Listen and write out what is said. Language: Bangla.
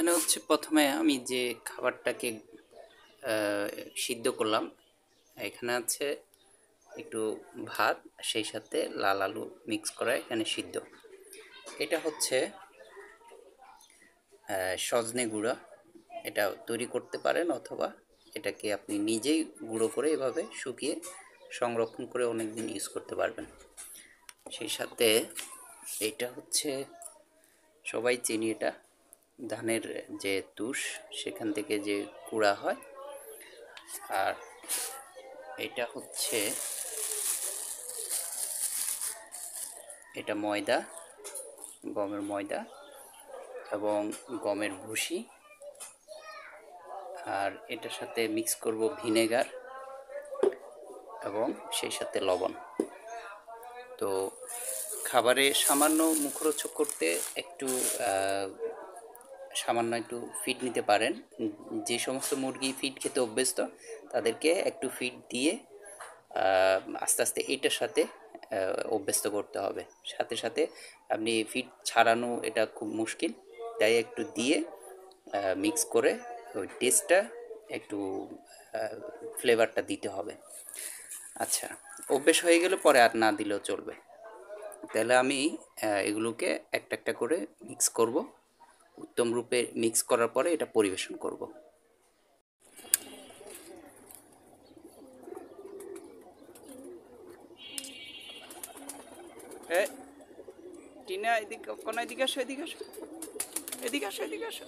এখানে হচ্ছে প্রথমে আমি যে খাবারটাকে সিদ্ধ করলাম, এখানে আছে একটু ভাত, সেই সাথে লাল আলু মিক্স করা এখানে সিদ্ধ। এটা হচ্ছে সজনে গুঁড়া। এটা তৈরি করতে পারেন, অথবা এটাকে আপনি নিজেই গুঁড়ো করে এভাবে শুকিয়ে সংরক্ষণ করে অনেক দিন ইউজ করতে পারবেন। সেই সাথে এটা হচ্ছে, সবাই চিনি এটা, ধানের যে তুষ সেখান থেকে যে কুড়া হয়। আর এটা হচ্ছে, এটা ময়দা, গমের ময়দা এবং গমের ভুসি। আর এটার সাথে মিক্স করব ভিনেগার এবং সেই সাথে লবণ। তো খাবারে সামান্য মুখরোচক করতে একটু সামান্য একটু ফিড নিতে পারেন। যে সমস্ত মুরগি ফিড খেতে অভ্যস্ত তাদেরকে একটু ফিড দিয়ে আস্তে আস্তে এটার সাথে অভ্যস্ত করতে হবে। সাথে সাথে আপনি ফিড ছাড়ানো এটা খুব মুশকিল, তাই একটু দিয়ে মিক্স করে ওই টেস্টটা একটু ফ্লেভারটা দিতে হবে। আচ্ছা, অভ্যেস হয়ে গেলে পরে আর না দিলেও চলবে। তাহলে আমি এগুলোকে একটা একটা করে মিক্স করব। উত্তম রূপে মিক্স করার পরে এটা পরিবেশন করব। টিনা, এদিকে কোন, এদিকে আসো, এদিকে আসো, এদিকে আসো, এদিকে আসো।